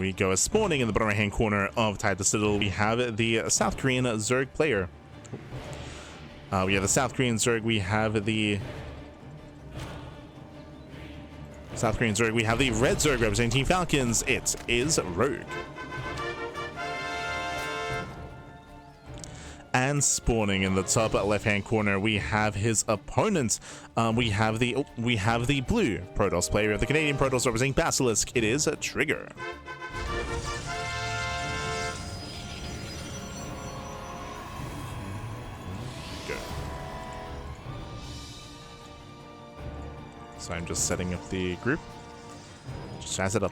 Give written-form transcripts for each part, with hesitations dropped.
we go. Spawning in the bottom right-hand corner of Title Citadel, we have the South Korean Zerg player. We have the South Korean Zerg. We have the South Korean Zerg. We have the Red Zerg representing Team Falcons. It is Rogue. And spawning in the top left-hand corner, we have his opponent. We have the blue Protoss player. We have the Canadian Protoss representing Basilisk. It is Trigger. Go. So I'm just setting up the group. Just trying to set up.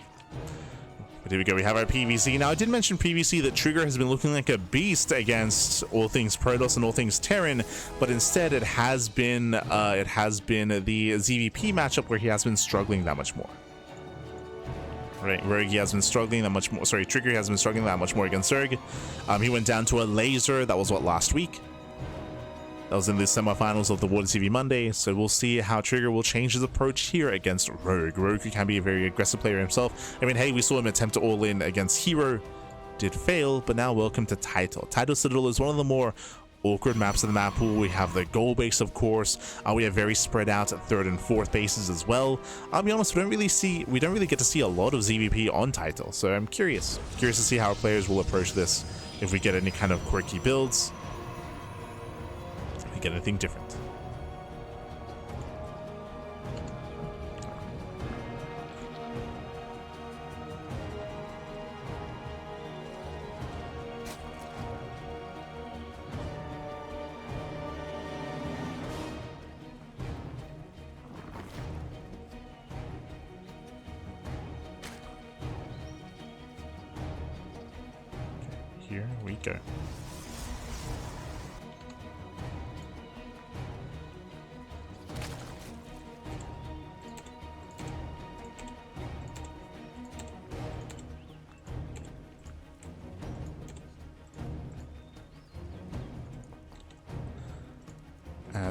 But here we go, we have our PvC. Now, I did mention previously that Trigger has been looking like a beast against all things Protoss and all things Terran, but instead it has been the ZvP matchup where he has been struggling that much more. Right, Rogue has been struggling that much more. Sorry, Trigger has been struggling that much more against Zerg. He went down to a laser. That was what, last week? That was in the semifinals of the World TV Monday, so we'll see how Trigger will change his approach here against Rogue. Rogue can be a very aggressive player himself. I mean, hey, we saw him attempt to all-in against Hero. Did fail, but now welcome to Title. Title Citadel is one of the more awkward maps of the map pool. We have the goal base, of course. We have very spread out third and fourth bases as well. I'll be honest, we don't really get to see a lot of ZvP on Title, so I'm curious to see how our players will approach this, if we get any kind of quirky builds. Get anything different. Here we go.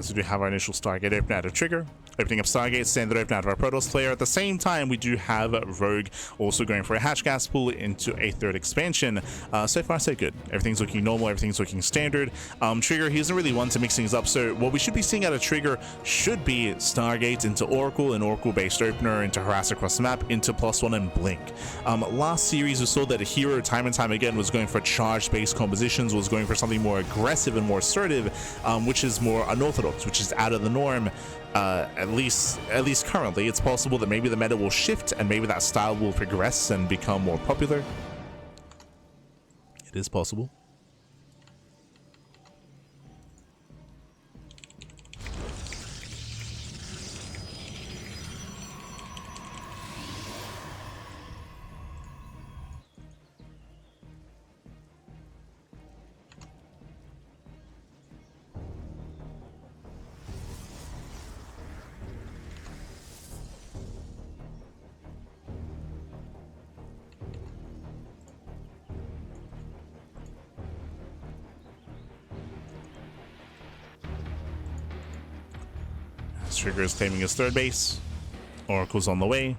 So we have our initial Stargate open out of Trigger, opening up Stargate, standard open out of our Protoss player. At the same time, we do have Rogue also going for a hatch gas pool into a third expansion. So far, so good. Everything's looking normal, everything's looking standard. Trigger, he isn't really one to mix things up, so what we should be seeing out of Trigger should be Stargate into Oracle, an Oracle-based opener, into Harass across the map, into +1 and Blink. Last series, we saw that Hero time and time again was going for charge-based compositions, was going for something more aggressive and more assertive, which is more unorthodox, which is out of the norm. At least currently. It's possible that maybe the meta will shift and maybe that style will progress and become more popular. It is possible. Trigger is claiming his third base. Oracle's on the way.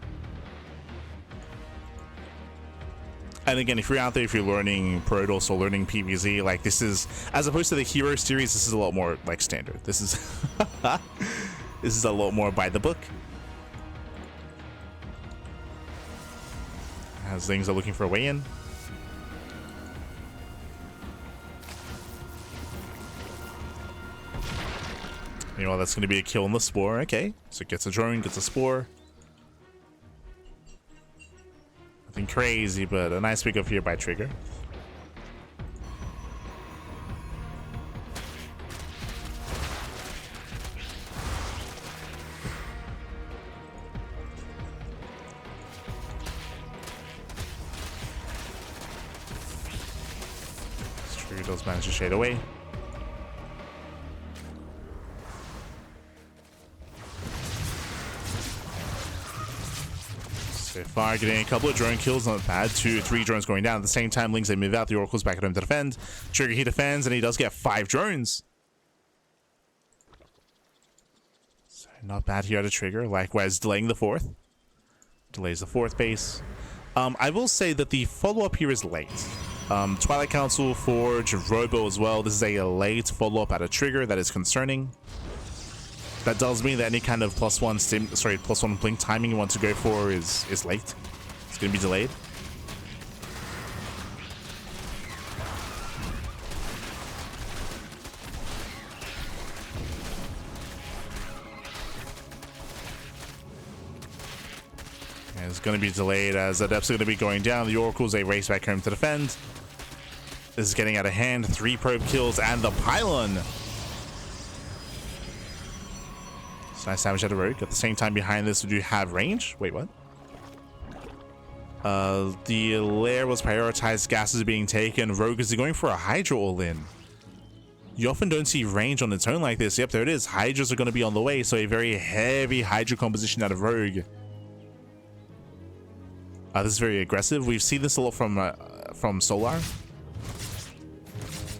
And again, if you're out there, if you're learning Protoss or learning PvZ, like this is, as opposed to the Hero series, this is a lot more like standard. This is this is a lot more by the book. As things are looking for a way in. You know, that's going to be a kill on the Spore. Okay, so it gets a drone, gets a Spore. Nothing crazy, but a nice pick up here by Trigger. Trigger does manage to shade away. So far, getting a couple of drone kills, not bad. 2 or 3 drones going down. At the same time, Lings, they move out. The Oracle's back at home to defend. Trigger, he defends, and he does get 5 drones. So not bad here out of Trigger. Likewise, delaying the 4th. Delays the 4th base. I will say that the follow-up here is late. Twilight Council, Forge, Robo as well. This is a late follow-up at a trigger that is concerning. That does mean that any kind of +1 blink timing you want to go for is late. It's going to be delayed. It's going to be delayed as the depths are going to be going down. The Oracles, they race back home to defend. This is getting out of hand. 3 probe kills and the pylon. It's nice damage out of Rogue. At the same time, behind this, we do have range. Wait, what? The lair was prioritized. Gases are being taken. Rogue is going for a Hydra all-in. You often don't see range on its own like this. Yep, there it is. Hydras are going to be on the way. So a very heavy Hydra composition out of Rogue. This is very aggressive. We've seen this a lot from Solar.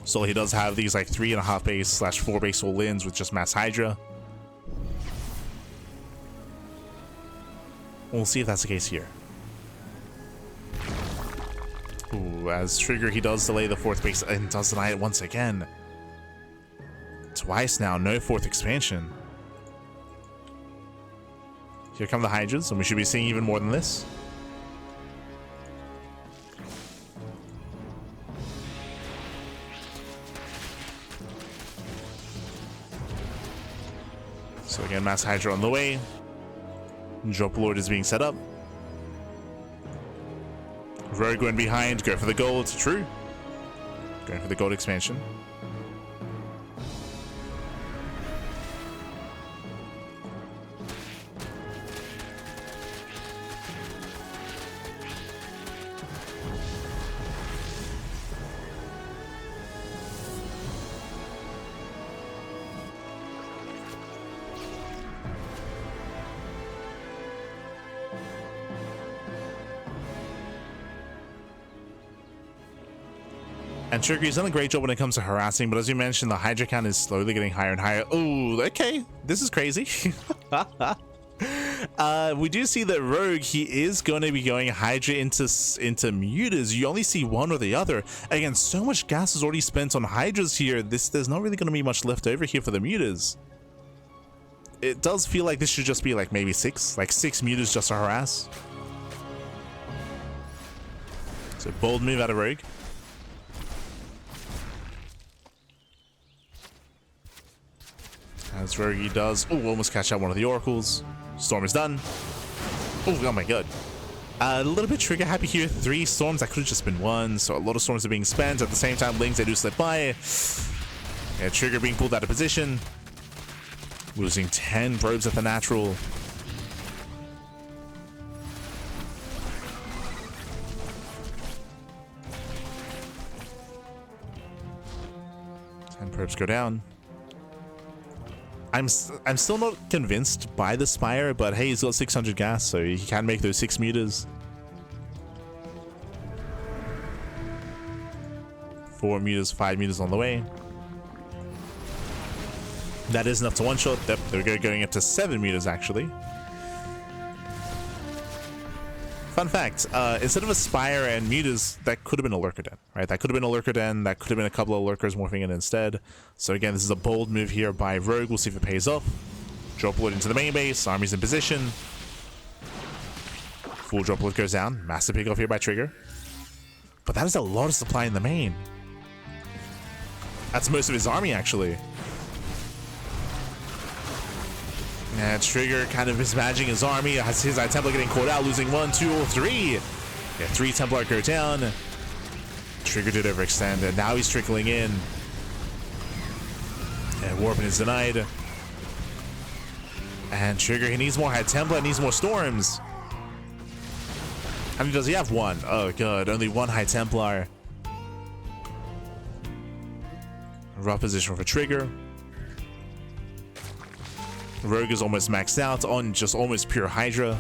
So he does have these like 3.5 base / 4 base all-ins with just mass Hydra. We'll see if that's the case here. Ooh, as Trigger, he does delay the 4th base and does deny it once again. Twice now, no 4th expansion. Here come the Hydras, and we should be seeing even more than this. So again, mass Hydra on the way. Drop Lord is being set up. Rogue going behind, go for the gold. True. Going for the gold expansion. And Trigger, he's done a great job when it comes to harassing, but as you mentioned, the Hydra count is slowly getting higher and higher. Oh, okay. This is crazy. We do see that Rogue, he is going to be going Hydra into mutas. You only see one or the other. Again, so much gas is already spent on Hydras here. There's not really going to be much left over here for the mutas. It does feel like this should just be like maybe 6. Like 6 mutas just to harass. So bold move out of Rogue. As Rogue does. Oh, almost catch out one of the Oracles. Storm is done. Oh my god. A little bit trigger happy here. 3 storms. That could have just been 1. So a lot of storms are being spent. At the same time, Lings, they do slip by. Yeah, trigger being pulled out of position. Losing 10 probes at the natural. Probes go down. I'm still not convinced by the Spire, but hey, he's got 600 gas, so he can make those 6 meters. 4 meters, 5 meters on the way. That is enough to one-shot. Yep, they're going up to 7 meters actually. Fun fact, instead of a Spire and Mutas, that could have been a Lurker Den, right? That could have been a Lurker Den, that could have been a couple of Lurkers morphing in instead. So again, this is a bold move here by Rogue. We'll see if it pays off. Drop Lord into the main base, army's in position. Full Drop Lord goes down. Massive pick off here by Trigger. But that is a lot of supply in the main. That's most of his army, actually. Yeah, Trigger kind of mismanaging his army. Has his Templar getting caught out, losing 1, 2, or 3. Yeah, 3 Templar go down. Trigger did overextend, and now he's trickling in. And Warping is denied. And Trigger, he needs more High Templar, needs more Storms. How many does he have? 1. Oh, good. Only 1 High Templar. Rough position for Trigger. Rogue is almost maxed out on just almost pure Hydra.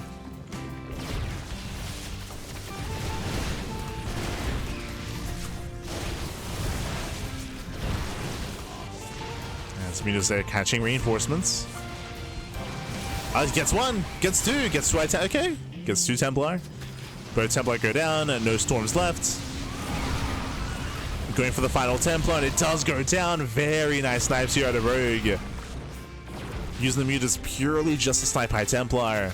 As Mutas there catching reinforcements. Gets 1, gets 2, gets 2. Okay, gets 2 Templar. Both Templar go down, and no Storms left. Going for the final Templar, and it does go down. Very nice snipes here out of Rogue. Using the mutas purely just to snipe High Templar.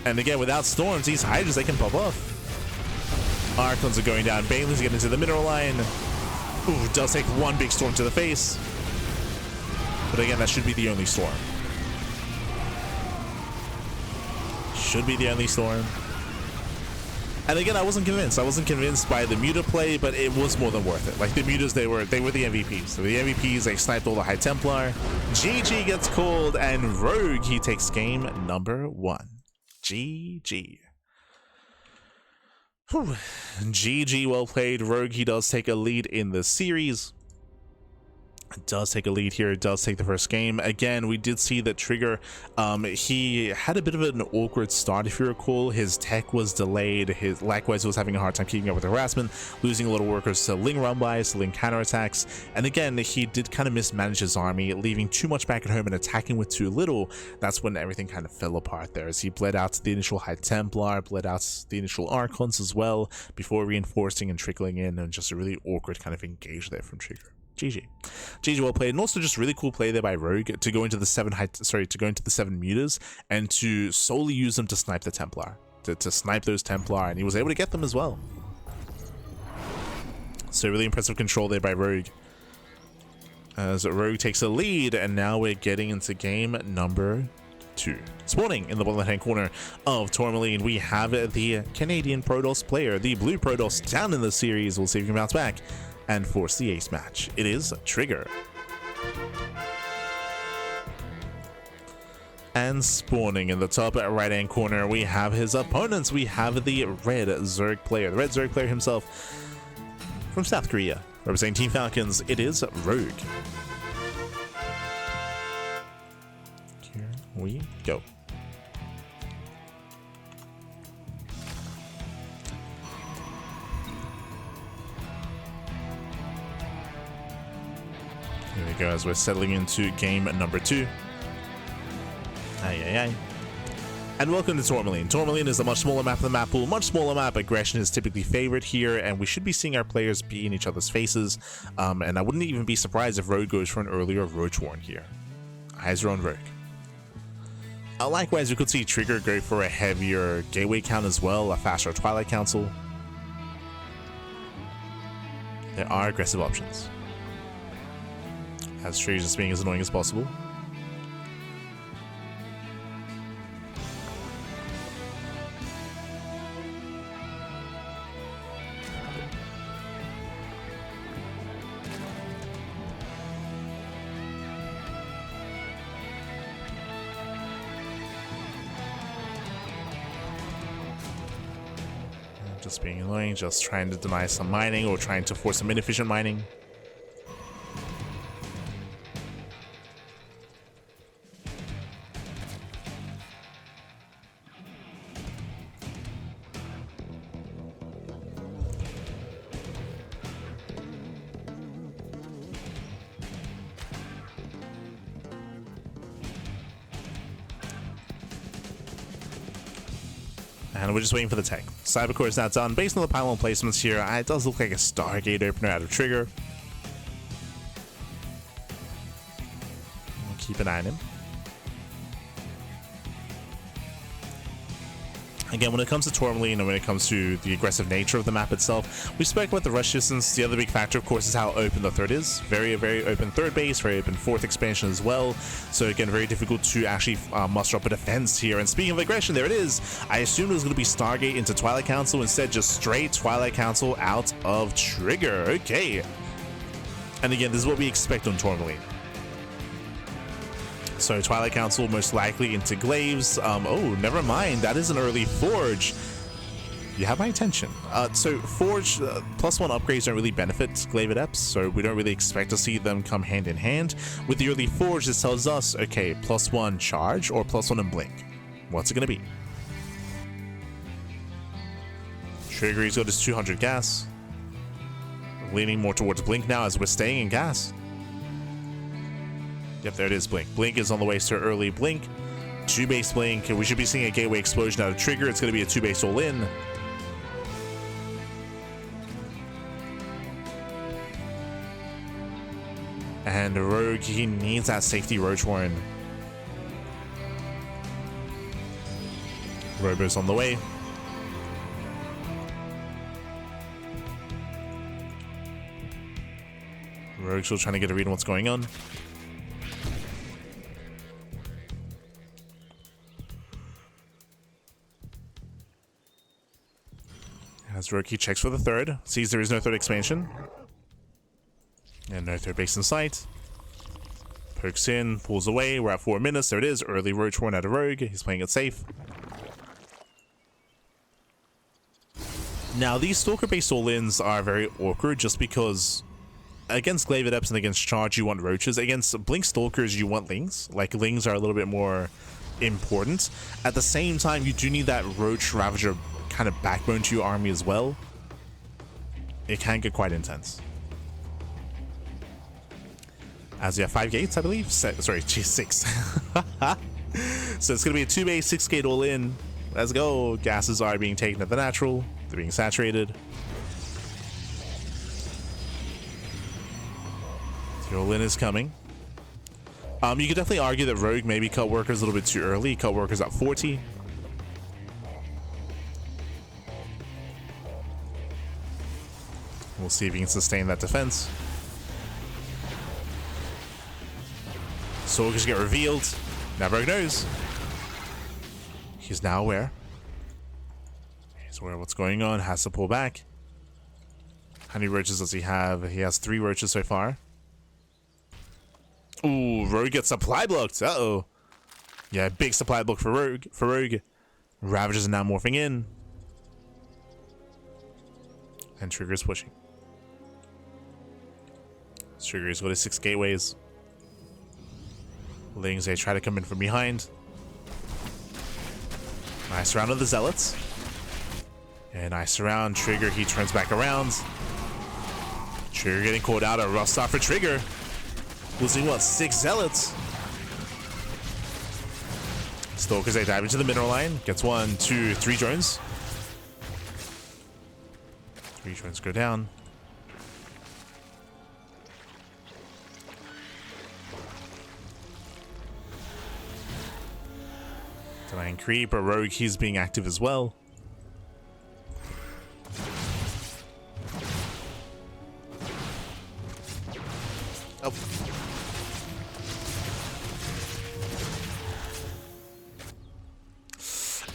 And again, without Storms, these Hydras, they can pop off. Archons are going down. Banelings get into the mineral line. Ooh, does take one big Storm to the face. But again, that should be the only Storm. Should be the only Storm. And again, I wasn't convinced. I wasn't convinced by the muta play, but it was more than worth it. Like the mutas, they were the MVPs. So the MVPs, they sniped all the High Templar. GG gets called, and Rogue, he takes game number 1. GG. Whew. GG, well played. Rogue, he does take a lead in the series. Does take a lead here, does take the first game. Again, we did see that Trigger, he had a bit of an awkward start, if you recall. His tech was delayed, likewise was having a hard time keeping up with the harassment, losing a lot of workers to Ling run-bys, to Ling counterattacks, and again, he did kind of mismanage his army, leaving too much back at home and attacking with too little. That's when everything kind of fell apart there, as he bled out the initial High Templar, bled out the initial Archons as well, before reinforcing and trickling in, and just a really awkward kind of engage there from Trigger. GG. GG, well played. And also just really cool play there by Rogue to go into the 7 mutas and to solely use them to snipe the Templar. To snipe those Templar, and he was able to get them as well. So really impressive control there by Rogue. As Rogue takes a lead, and now we're getting into game number 2. Spawning in the bottom left-hand corner of Tourmaline, we have the Canadian Protoss player, the blue Protoss, down in the series. We'll see if he can bounce back and force the ace match. It is Trigger. And spawning in the top right-hand corner, we have his opponents. We have the red Zerg player, the red Zerg player himself from South Korea. Representing Team Falcons, it is Rogue. Here we go. Here we go as we're settling into game number 2. And welcome to Tourmaline. Tourmaline is a much smaller map than the map pool, much smaller map. Aggression is typically favored here, and we should be seeing our players be in each other's faces. And I wouldn't even be surprised if Rogue goes for an earlier Roach Warren here. Eyes are on Rogue. Likewise, we could see Trigger go for a heavier Gateway count as well, a faster Twilight Council. There are aggressive options. As Trigger's just being as annoying as possible. Just being annoying, just trying to deny some mining or trying to force some inefficient mining. And we're just waiting for the tech. Cybercore is now done. Based on the pylon placements here, it does look like a Stargate opener out of Trigger. We'll keep an eye on him. Again, when it comes to Tourmaline and when it comes to the aggressive nature of the map itself, we spoke about the rush distance. The other big factor, of course, is how open the third is. Very, very open third base, very open fourth expansion as well. So again, very difficult to actually muster up a defense here. And speaking of aggression, there it is. I assumed it was going to be Stargate into Twilight Council. Instead, just straight Twilight Council out of Trigger. Okay. And again, this is what we expect on Tourmaline. So Twilight Council most likely into Glaives. Oh, never mind. That is an early Forge. You have my attention. So Forge +1 upgrades don't really benefit Glaive Adepts, so we don't really expect to see them come hand in hand. With the early Forge, this tells us, okay, +1 charge or +1 in blink. What's it going to be? Trigger, he's got his 200 gas. Leaning more towards blink now as we're staying in gas. Yep, there it is, Blink. Blink is on the way, so early Blink. 2 base blink. We should be seeing a gateway explosion out of trigger. It's going to be a 2 base all in. And Rogue, he needs that safety Roach Warren. Robo's on the way. Rogue's still trying to get a read on what's going on. As Rogue, he checks for the third. Sees there is no third expansion. And no third base in sight. Pokes in, pulls away. We're at 4 minutes. There it is. Early Roach Warren out of Rogue. He's playing it safe. Now, these Stalker-based all-ins are very awkward just because against Glaive Adepts and against Charge, you want Roaches. Against Blink Stalkers, you want Lings. Like, Lings are a little bit more important. At the same time, you do need that Roach Ravager kind of backbone to your army as well. It can get quite intense. As you have 5 gates, I believe. Sorry, 6. So it's going to be a 2 base, 6 gate all in. Let's go. Gases are being taken at the natural. They're being saturated. The all in is coming. You could definitely argue that Rogue maybe cut Workers a little bit too early. Cut Workers at 40. We'll see if he can sustain that defense. Soldiers get revealed. Now Rogue knows. He's now aware. He's aware of what's going on. Has to pull back. How many roaches does he have? He has 3 roaches so far. Ooh, Rogue gets supply blocked. Uh-oh. Yeah, big supply block for Rogue. Ravagers are now morphing in. And Trigger is pushing. Trigger has got his 6 gateways. Lings, they try to come in from behind. Nice round of the Zealots. And nice round. Trigger, he turns back around. Trigger getting caught out. A rough start for Trigger. Losing, what, 6 Zealots? Stalkers, they dive into the mineral line. Gets 1, 2, 3 drones. 3 drones go down. Denying creep, but Rogue, he's being active as well. Oh.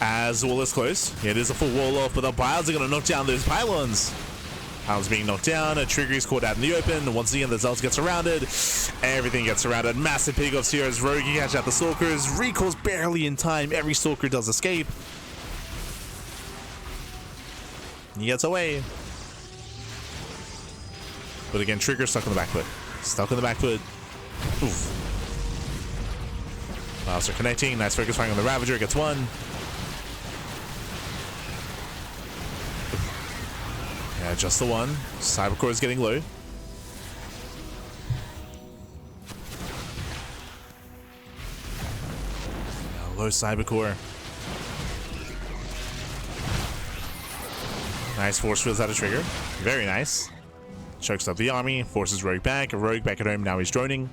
As wall is close, it is a full wall off, but the piles are going to knock down those pylons. Pylons being knocked down, a Trigger is caught out in the open. Once again, the Zealot gets surrounded. Everything gets surrounded. Massive pig-offs here as Rogue can catch out the Stalkers. Recalls barely in time. Every Stalker does escape. He gets away. But again, Trigger stuck on the back foot. Stuck on the back foot. Oof. Piles are connecting. Nice focus firing on the Ravager. Gets 1. Yeah, just the 1. Cybercore is getting low. Low Cybercore. Nice force fields out of Trigger. Very nice. Chokes up the army. Forces Rogue back. Rogue back at home. Now he's droning.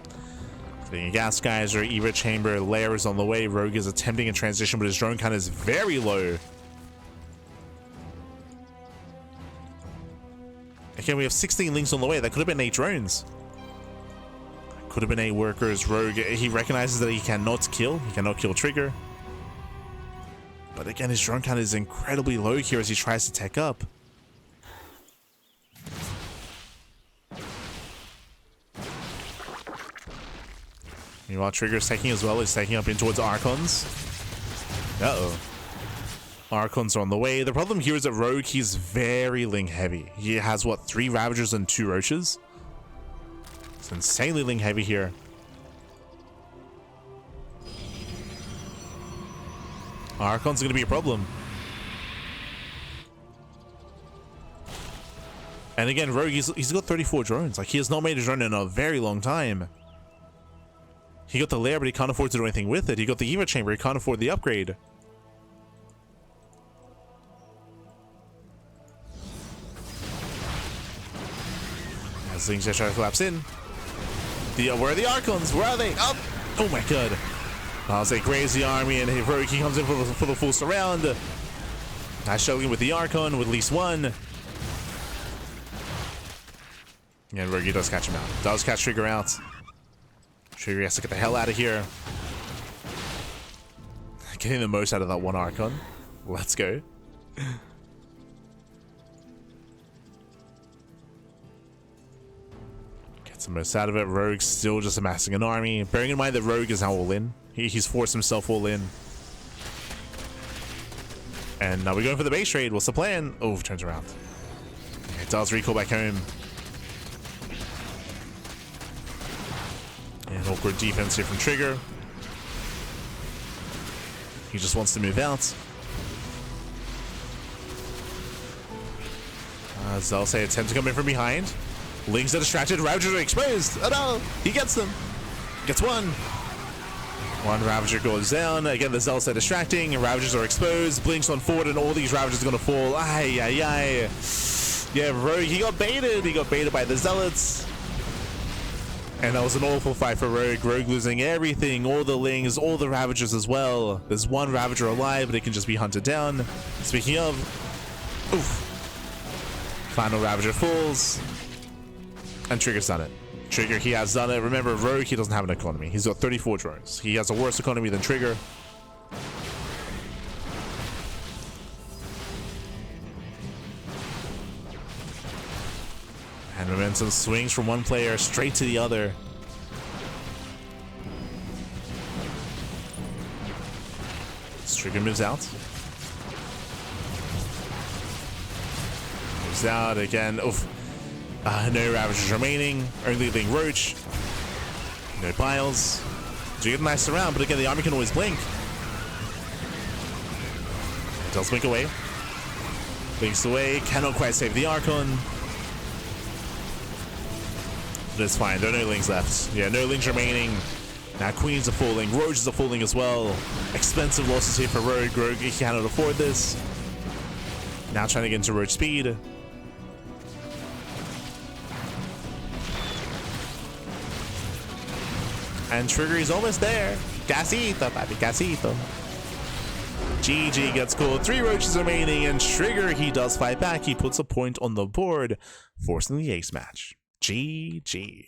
Getting a gas geyser. Evo chamber. Lair is on the way. Rogue is attempting a transition, but his drone count is very low. Again, we have 16 links on the way. That could have been 8 drones. Could have been 8 workers. Rogue, he recognizes that he cannot kill. He cannot kill Trigger. But again, his drone count is incredibly low here as he tries to tech up. Meanwhile, Trigger's taking as well. He's taking up in towards Archons. Uh-oh. Archons are on the way. The problem here is that Rogue, he's very Ling heavy. He has, what, 3 Ravagers and 2 Roaches? It's insanely Ling heavy here. Archon's going to be a problem. And again, Rogue, he's got 34 drones. Like, he has not made a drone in a very long time. He got the lair, but he can't afford to do anything with it. He got the Eva chamber, he can't afford the upgrade. As things are trying to collapse in. Where are the Archons? Where are they? Oh my god. As they graze the army, and Rongyi comes in for the full surround. Nice struggling with the Archon, with at least one. And Rongyi does catch him out. Does catch Trigger out. Trigger has to get the hell out of here. Getting the most out of that one Archon. Let's go. Gets the most out of it. Rogue's still just amassing an army. Bearing in mind that Rogue is now all in. He's forced himself all in. And now we're going for the base trade. What's the plan? Oh, turns around. It does recall back home. And awkward defense here from Trigger. He just wants to move out. Zelsay attempts to come in from behind. Lings are distracted. Ravagers are exposed. Oh no! He gets them. Gets one. One Ravager goes down. Again, the Zealots are distracting. Ravagers are exposed. Blinks on forward, and all these Ravagers are going to fall. Ay, ay, ay. Yeah, Rogue, he got baited. He got baited by the Zealots. And that was an awful fight for Rogue. Rogue losing everything. All the Lings, all the Ravagers as well. There's one Ravager alive, but it can just be hunted down. Speaking of... Oof. Final Ravager falls. And Trigger's done it. Trigger, he has done it. Remember, Rogue, he doesn't have an economy. He's got 34 drones. He has a worse economy than Trigger. And momentum swings from one player straight to the other. Trigger moves out. Moves out again. Oof. No Ravagers remaining. Only Ling Roach. No piles. Do get a nice surround, but again, the army can always blink. It does blink away. Blinks away. Cannot quite save the Archon. But it's fine. There are no Lings left. Yeah, no Lings remaining. Now Queens are falling. Roaches are falling as well. Expensive losses here for Rogue. Rogue, he cannot afford this. Now trying to get into Roach speed. And Trigger is almost there. Casito, papi, casito. GG gets called. 3 Roaches remaining, and Trigger, he does fight back. He puts a point on the board, forcing the ace match. GG.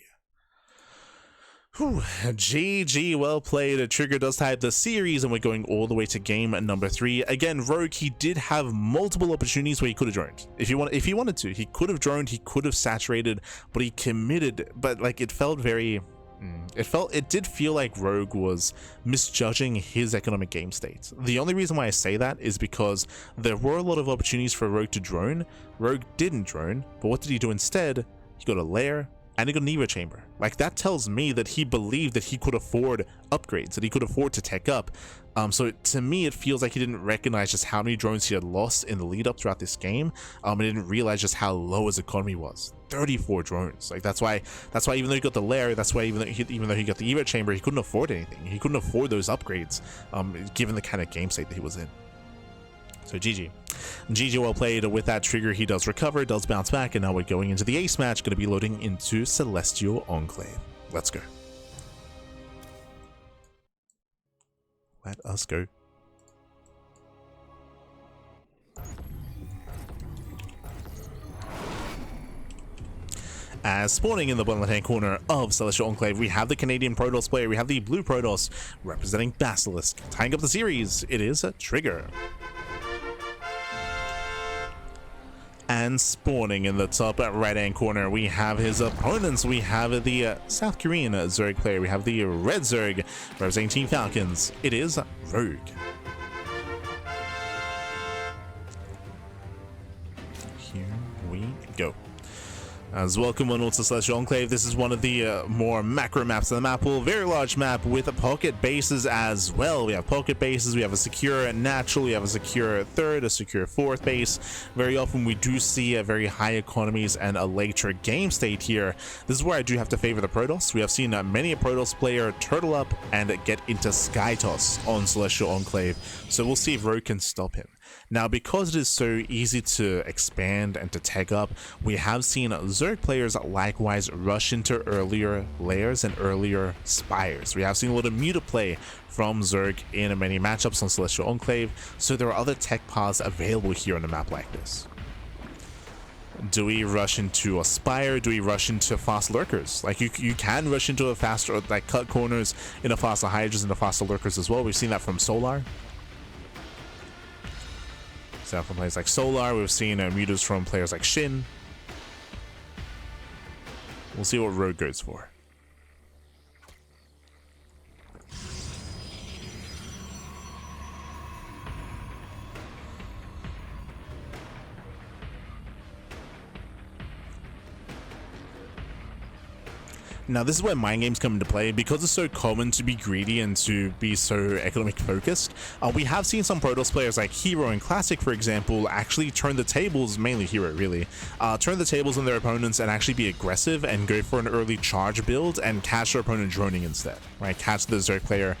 Whew. GG, well played. Trigger does tie up the series, and we're going all the way to game number 3. Again, Rogue, he did have multiple opportunities where he could have droned. If he wanted to, he could have droned, he could have saturated, but he committed. But like, it felt very... It did feel like Rogue was misjudging his economic game state. The only reason why I say that is because there were a lot of opportunities for Rogue to drone. Rogue didn't drone, but what did he do instead? He got a lair and he got an Evo chamber. Like, that tells me that he believed that he could afford upgrades, that he could afford to tech up. So to me, it feels like he didn't recognize just how many drones he had lost in the lead up throughout this game. And didn't realize just how low his economy was. 34 drones. Like, that's why even though he got the lair, that's why even though he got the Evo chamber, he couldn't afford anything. He couldn't afford those upgrades, given the kind of game state that he was in. So GG. GG, well played. With that Trigger, he does recover, does bounce back, and now we're going into the ace match, going to be loading into Celestial Enclave. Let's go. Let us go. As spawning in the bottom left-hand corner of Celestial Enclave, we have the Canadian Protoss player, we have the blue Protoss representing Basilisk. Tying up the series, it is a Trigger. And spawning in the top right-hand corner, we have his opponents. We have the South Korean Zerg player. We have the red Zerg representing Team Falcons. It is Rogue. Here we go. As welcome on to Celestial Enclave. This is one of the more macro maps of the map pool. Very large map with pocket bases as well. We have pocket bases, we have a secure natural, we have a secure third, a secure fourth base. Very often we do see a very high economies and a later game state here. This is where I do have to favor the Protoss. We have seen many a Protoss player turtle up and get into Sky Toss on Celestial Enclave. So we'll see if Rogue can stop him. Now, because it is so easy to expand and to tag up, we have seen Zerg players likewise rush into earlier layers and earlier spires. We have seen a lot of muta play from Zerg in many matchups on Celestial Enclave, so there are other tech paths available here on a map like this. Do we rush into a spire? Do we rush into fast lurkers? Like you can rush into a faster, like cut corners in a faster hydras and a faster lurkers as well. We've seen that from Solar. From players like Solar, we've seen mutas from players like Shin. We'll see what Rogue goes for. Now, this is where mind games come into play. Because it's so common to be greedy and to be so economic focused, we have seen some Protoss players like Hero and Classic, for example, actually turn the tables, mainly Hero really, turn the tables on their opponents and actually be aggressive and go for an early charge build and catch their opponent droning instead, right? Catch the Zerg player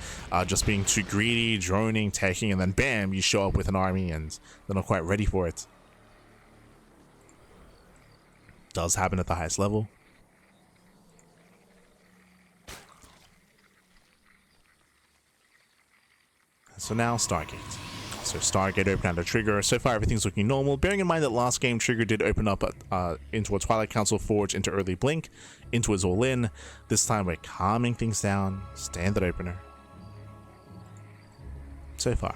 just being too greedy, droning, taking, and then bam, you show up with an army and they're not quite ready for it. Does happen at the highest level. So now Stargate. So Stargate opened out a trigger. So far everything's looking normal. Bearing in mind that last game trigger did open up into a Twilight Council Forge, into early blink, into his all in. This time we're calming things down. Standard opener. So far.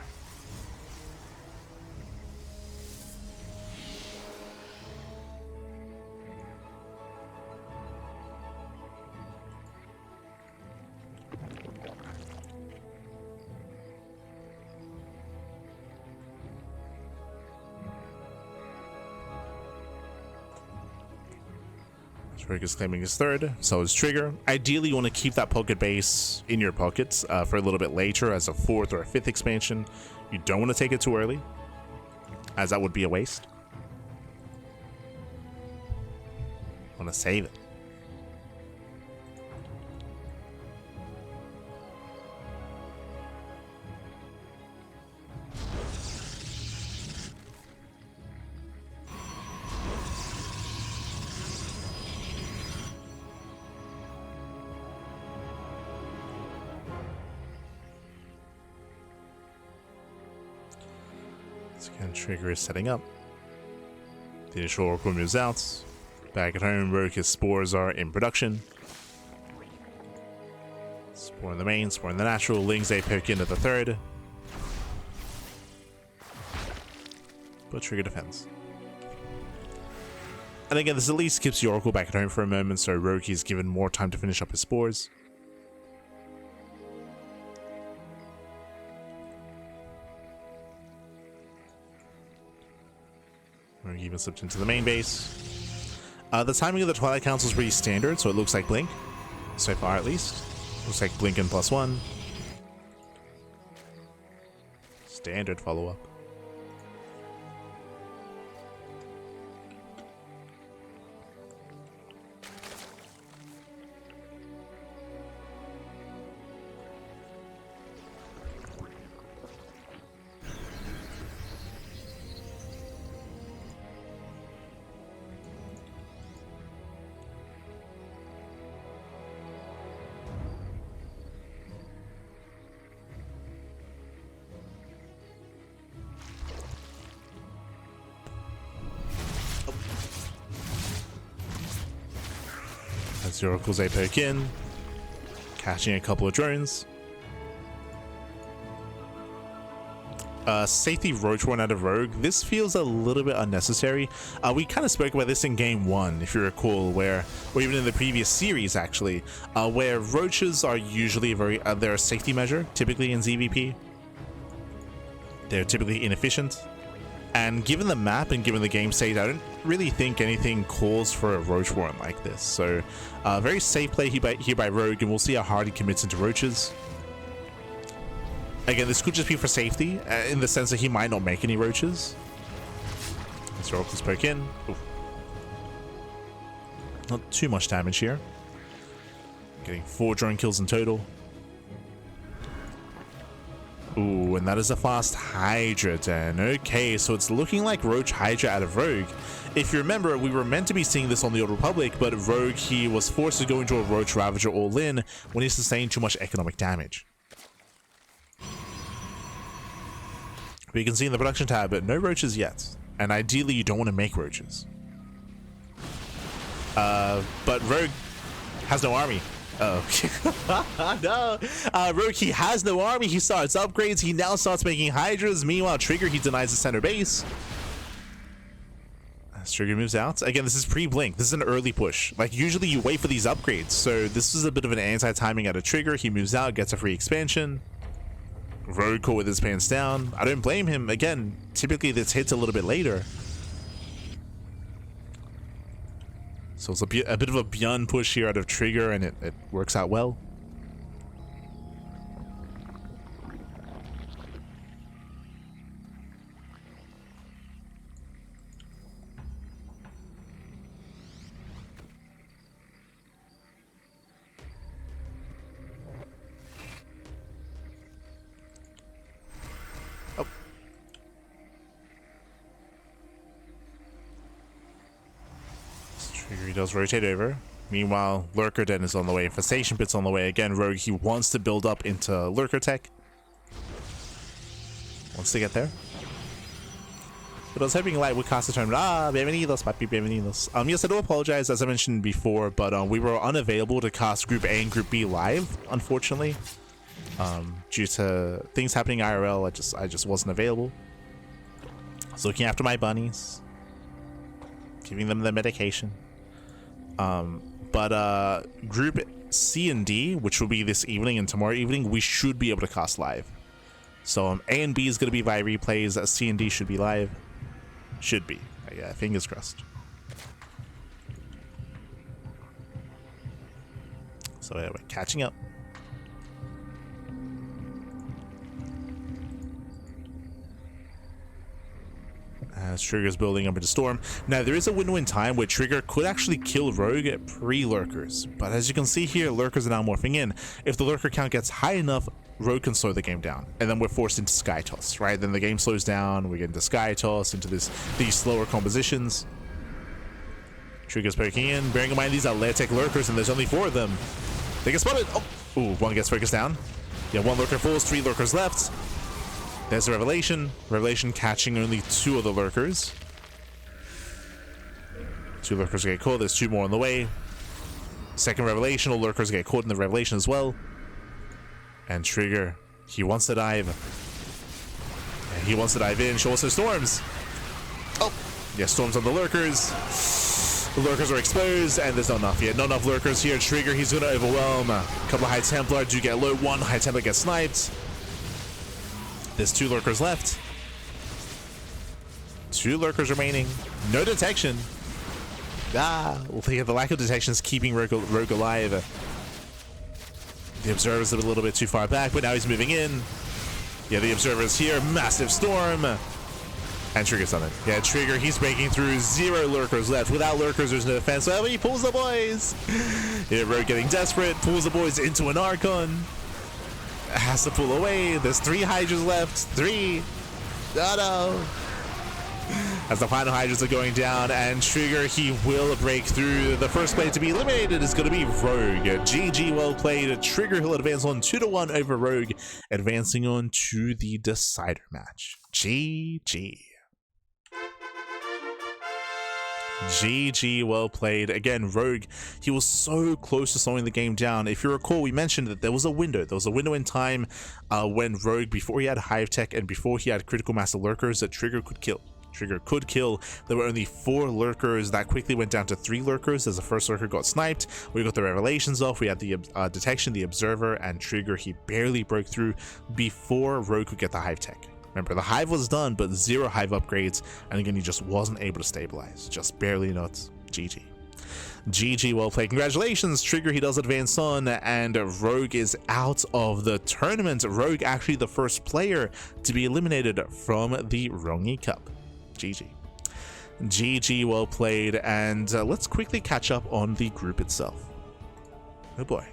Rogue is claiming his third, so is Trigger. Ideally, you want to keep that pocket base in your pockets for a little bit later as a fourth or a fifth expansion. You don't want to take it too early, as that would be a waste. Want to save it. Again, Trigger is setting up. The initial Oracle moves out. Back at home, Rogue, his spores are in production. Spore in the main, spore in the natural. Lings they poke into the third. But Trigger defends. And again, this at least keeps the Oracle back at home for a moment, so Rogue is given more time to finish up his spores. Rogue even slipped into the main base. The timing of the Twilight Council is pretty standard, so it looks like Blink. So far, at least. Looks like Blink and +1. Standard follow-up. As the Oracles they poke in, catching a couple of drones. Safety Roach run out of Rogue. This feels a little bit unnecessary. We kind of spoke about this in game 1, if you recall, or even in the previous series actually, where Roaches are usually they're a safety measure, typically in ZvP. They're typically inefficient. And given the map and given the game state, I don't really think anything calls for a roach warrant like this. So very safe play here by Rogue, and we'll see how hard he commits into roaches. Again, this could just be for safety, in the sense that he might not make any roaches. Let's roll this poke in. Oof. Not too much damage here. Getting 4 drone kills in total. Ooh, and that is a fast Hydra then. Okay, so it's looking like Roach Hydra out of Rogue. If you remember, we were meant to be seeing this on the Old Republic, but Rogue, he was forced to go into a Roach Ravager all-in when he sustained too much economic damage. But you can see in the production tab, but no roaches yet. And ideally, you don't want to make roaches. But Rogue has no army. Oh, no. Rogue, he has no army. He starts upgrades. He now starts making Hydras. Meanwhile, Trigger, he denies the center base. As Trigger moves out. Again, this is pre-blink. This is an early push. Like, usually you wait for these upgrades. So this is a bit of an anti-timing out of Trigger. He moves out, gets a free expansion. Rogue caught with his pants down. I don't blame him. Again, typically this hits a little bit later. So it's a bit of a beyond push here out of Trigger, and it works out well. Trigger, he does rotate over. Meanwhile, Lurker Den is on the way. Infestation Pit's on the way. Again, Rogue, he wants to build up into Lurker tech. Wants to get there. But I was hoping Light would cast a tournament. Bienvenidos, papi, bienvenidos. Yes, I do apologize, as I mentioned before, but we were unavailable to cast Group A and Group B live, unfortunately. Due to things happening IRL, I just wasn't available. I was looking after my bunnies. Giving them the medication. But Group C and D, which will be this evening and tomorrow evening, we should be able to cast live. So A and B is going to be via replays. C and D should be live. Should be. Yeah, fingers crossed. So yeah, we're catching up. As Trigger's building up into Storm. Now, there is a window in time where Trigger could actually kill Rogue at pre-Lurkers. But as you can see here, Lurkers are now morphing in. If the Lurker count gets high enough, Rogue can slow the game down. And then we're forced into Sky Toss, right? Then the game slows down, we get into Sky Toss, into these slower compositions. Trigger's poking in. Bearing in mind, these are Lair-Tech Lurkers, and there's only 4 of them. They get spotted. Oh, ooh, one gets focused down. Yeah, 1 Lurker falls, 3 Lurkers left. There's a Revelation. Revelation catching only 2 of the Lurkers. 2 Lurkers get caught. There's 2 more on the way. Second Revelation. All Lurkers get caught in the Revelation as well. And Trigger, he wants to dive. And he wants to dive in. She also storms. Oh, yeah, storms on the Lurkers. The Lurkers are exposed, and there's not enough yet. Not enough Lurkers here. Trigger, he's going to overwhelm. A couple of High Templar do get low. 1 High Templar gets sniped. There's 2 Lurkers left. 2 Lurkers remaining. No detection. Well, the lack of detection is keeping Rogue alive. The Observer's a little bit too far back, but now he's moving in. Yeah, the Observer's here. Massive Storm. And Trigger's on it. Yeah, Trigger, he's breaking through. 0 Lurkers left. Without Lurkers, there's no defense. However, he pulls the boys. Yeah, Rogue getting desperate. Pulls the boys into an Archon. Has to pull away. There's 3 Hydras left. 3. Oh no. As the final Hydras are going down, and Trigger, he will break through. The first player to be eliminated is going to be Rogue. GG, well played. Trigger, he'll advance on 2-1 over Rogue, advancing on to the decider match. GG. GG, well played. Again, Rogue, he was so close to slowing the game down. If you recall, we mentioned that there was a window in time when Rogue, before he had Hive Tech and before he had Critical Mass of Lurkers, that Trigger could kill. There were only 4 Lurkers. That quickly went down to 3 Lurkers as the first Lurker got sniped. We got the Revelations off. We had the detection, the Observer, and Trigger, he barely broke through before Rogue could get the Hive Tech. Remember, the Hive was done, but 0 Hive upgrades, and again, he just wasn't able to stabilize. Just barely nuts. GG. GG, well played. Congratulations, Trigger, he does advance on, and Rogue is out of the tournament. Rogue actually the first player to be eliminated from the Rongyi Cup. GG. GG, well played, and let's quickly catch up on the group itself. Oh boy.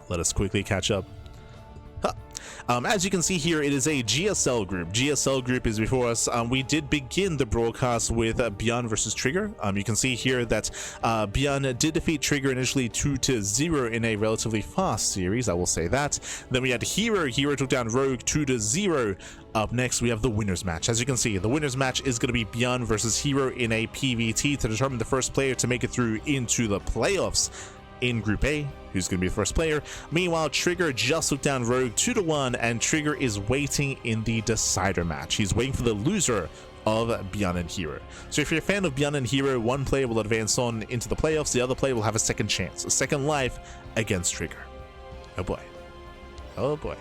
Let us quickly catch up. As you can see here, it is a GSL group. GSL group is before us. We did begin the broadcast with Beyond versus Trigger. You can see here that Beyond did defeat Trigger initially 2-0 in a relatively fast series, I will say that. Then we had Hero. Hero took down Rogue 2-0. Up next, we have the winners match. As you can see, the winners match is going to be Beyond versus Hero in a PvT to determine the first player to make it through into the playoffs in Group A, who's going to be the first player. Meanwhile, Trigger just took down Rogue 2-1, and Trigger is waiting in the decider match. He's waiting for the loser of Beyond and Hero. So if you're a fan of Beyond and Hero, one player will advance on into the playoffs, the other player will have a second chance, a second life against Trigger. Oh boy. Oh boy.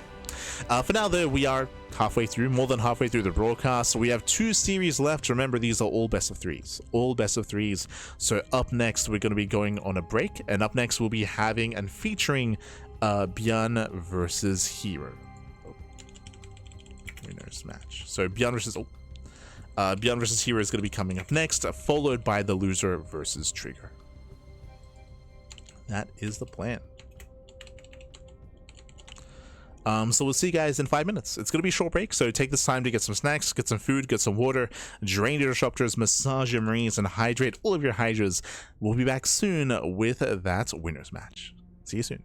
For now, though, we are halfway through, more than halfway through the broadcast. So we have 2 series left. Remember, these are all best of 3s, all best of 3s. So up next, we're going to be going on a break, and up next, we'll be having and featuring Beyond versus Hero. Winners match. So Beyond versus Hero is going to be coming up next, followed by the loser versus Trigger. That is the plan. So we'll see you guys in 5 minutes. It's going to be a short break, so take this time to get some snacks, get some food, get some water, drain your disruptors, massage your marines, and hydrate all of your hydras. We'll be back soon with that winners match. See you soon.